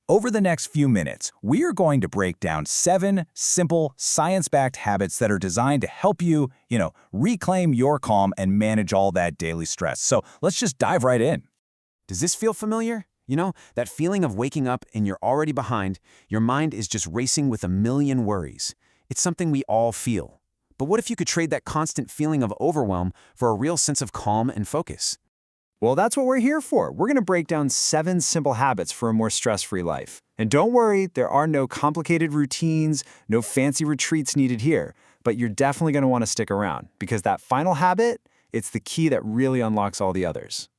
Over the next few minutes, we are going to break down 7 simple, science-backed habits that are designed to help you, reclaim your calm and manage all that daily stress. So let's just dive right in. Does this feel familiar? That feeling of waking up and you're already behind, your mind is just racing with a million worries. It's something we all feel. But what if you could trade that constant feeling of overwhelm for a real sense of calm and focus? Well, that's what we're here for. We're going to break down 7 simple habits for a more stress-free life. And don't worry, there are no complicated routines, no fancy retreats needed here. But you're definitely going to want to stick around, because that final habit, it's the key that really unlocks all the others.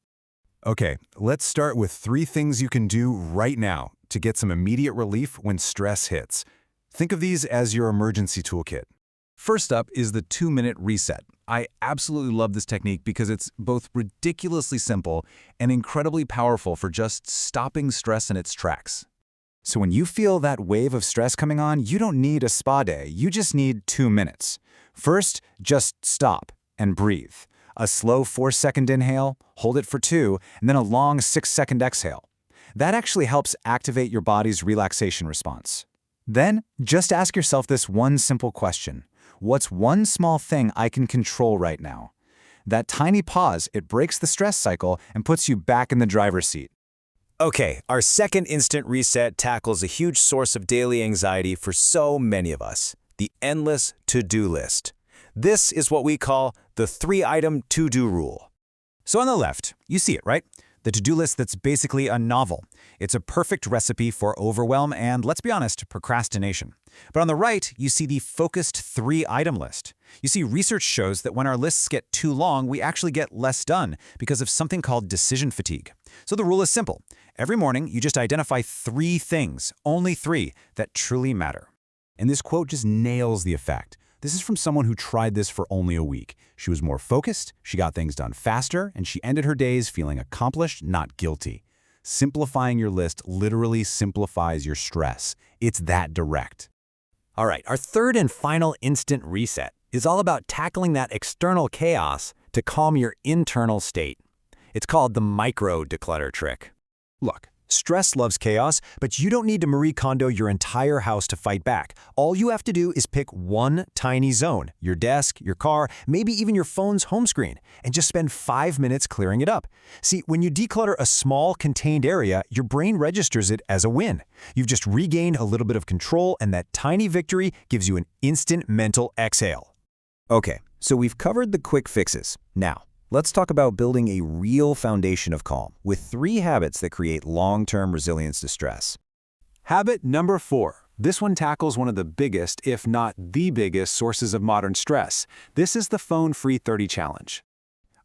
Okay, let's start with 3 things you can do right now to get some immediate relief when stress hits. Think of these as your emergency toolkit. First up is the 2-minute reset. I absolutely love this technique because it's both ridiculously simple and incredibly powerful for just stopping stress in its tracks. So when you feel that wave of stress coming on, you don't need a spa day. You just need 2 minutes. First, just stop and breathe. A slow 4-second inhale, hold it for 2, and then a long 6-second exhale. That actually helps activate your body's relaxation response. Then, just ask yourself this one simple question. What's one small thing I can control right now? That tiny pause, it breaks the stress cycle and puts you back in the driver's seat. Okay, our second instant reset tackles a huge source of daily anxiety for so many of us, the endless to-do list. This is what we call the 3-item to-do rule. So on the left, you see it, right? The to-do list that's basically a novel. It's a perfect recipe for overwhelm and, let's be honest, procrastination. But on the right, you see the focused 3-item list. You see, research shows that when our lists get too long, we actually get less done because of something called decision fatigue. So the rule is simple. Every morning, you just identify 3 things, only 3, that truly matter. And this quote just nails the effect. This is from someone who tried this for only a week. She was more focused, she got things done faster, and she ended her days feeling accomplished, not guilty. Simplifying your list literally simplifies your stress. It's that direct. All right, our third and final instant reset is all about tackling that external chaos to calm your internal state. It's called the micro-declutter trick. Look, stress loves chaos, but you don't need to Marie Kondo your entire house to fight back. All you have to do is pick one tiny zone, your desk, your car, maybe even your phone's home screen, and just spend 5 minutes clearing it up. See, when you declutter a small, contained area, your brain registers it as a win. You've just regained a little bit of control, and that tiny victory gives you an instant mental exhale. Okay, so we've covered the quick fixes. Now, let's talk about building a real foundation of calm with 3 habits that create long-term resilience to stress. Habit number 4. This one tackles one of the biggest, if not the biggest, sources of modern stress. This is the Phone-Free 30 Challenge.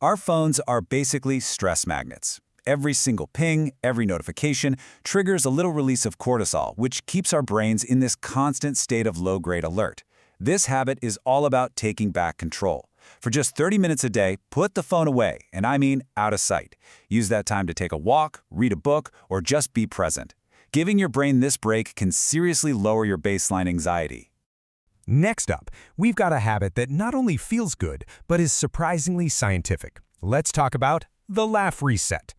Our phones are basically stress magnets. Every single ping, every notification triggers a little release of cortisol, which keeps our brains in this constant state of low-grade alert. This habit is all about taking back control. For just 30 minutes a day, put the phone away, and I mean out of sight. Use that time to take a walk, read a book, or just be present. Giving your brain this break can seriously lower your baseline anxiety. Next up, we've got a habit that not only feels good, but is surprisingly scientific. Let's talk about the laugh reset.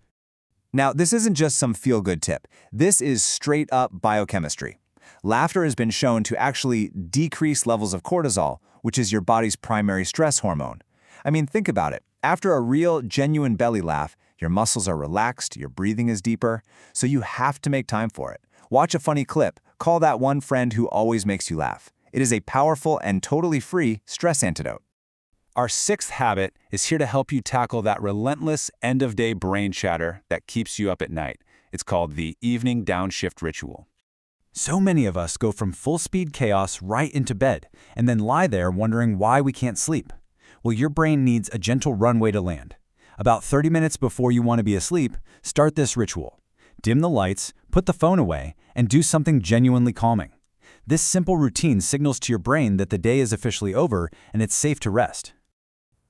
Now, this isn't just some feel-good tip. This is straight-up biochemistry. Laughter has been shown to actually decrease levels of cortisol, which is your body's primary stress hormone. I mean, think about it. After a real, genuine belly laugh, your muscles are relaxed, your breathing is deeper, so you have to make time for it. Watch a funny clip, call that one friend who always makes you laugh. It is a powerful and totally free stress antidote. Our 6th habit is here to help you tackle that relentless end-of-day brain chatter that keeps you up at night. It's called the evening downshift ritual. So many of us go from full-speed chaos right into bed and then lie there wondering why we can't sleep. Well, your brain needs a gentle runway to land. About 30 minutes before you want to be asleep, start this ritual. Dim the lights, put the phone away, and do something genuinely calming. This simple routine signals to your brain that the day is officially over and it's safe to rest.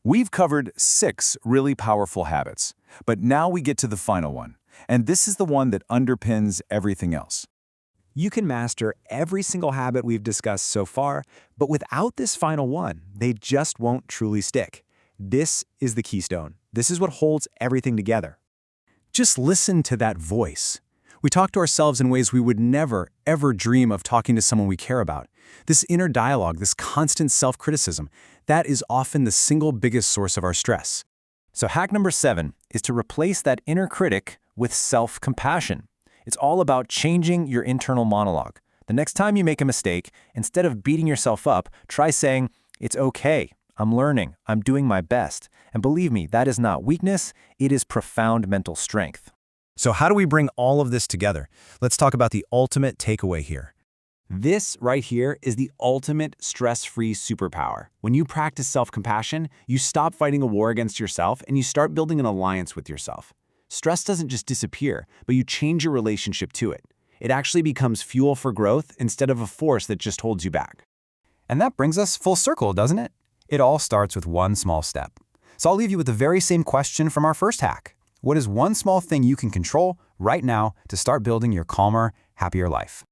We've covered 6 really powerful habits, but now we get to the final one, and this is the one that underpins everything else. You can master every single habit we've discussed so far, but without this final one, they just won't truly stick. This is the keystone. This is what holds everything together. Just listen to that voice. We talk to ourselves in ways we would never, ever dream of talking to someone we care about. This inner dialogue, this constant self-criticism, that is often the single biggest source of our stress. So hack number 7 is to replace that inner critic with self-compassion. It's all about changing your internal monologue. The next time you make a mistake, instead of beating yourself up, try saying, "It's okay. I'm learning. I'm doing my best." And believe me, that is not weakness. It is profound mental strength. So how do we bring all of this together? Let's talk about the ultimate takeaway here. This right here is the ultimate stress-free superpower. When you practice self-compassion, you stop fighting a war against yourself and you start building an alliance with yourself. Stress doesn't just disappear, but you change your relationship to it. It actually becomes fuel for growth instead of a force that just holds you back. And that brings us full circle, doesn't it? It all starts with one small step. So I'll leave you with the very same question from our first hack. What is one small thing you can control right now to start building your calmer, happier life?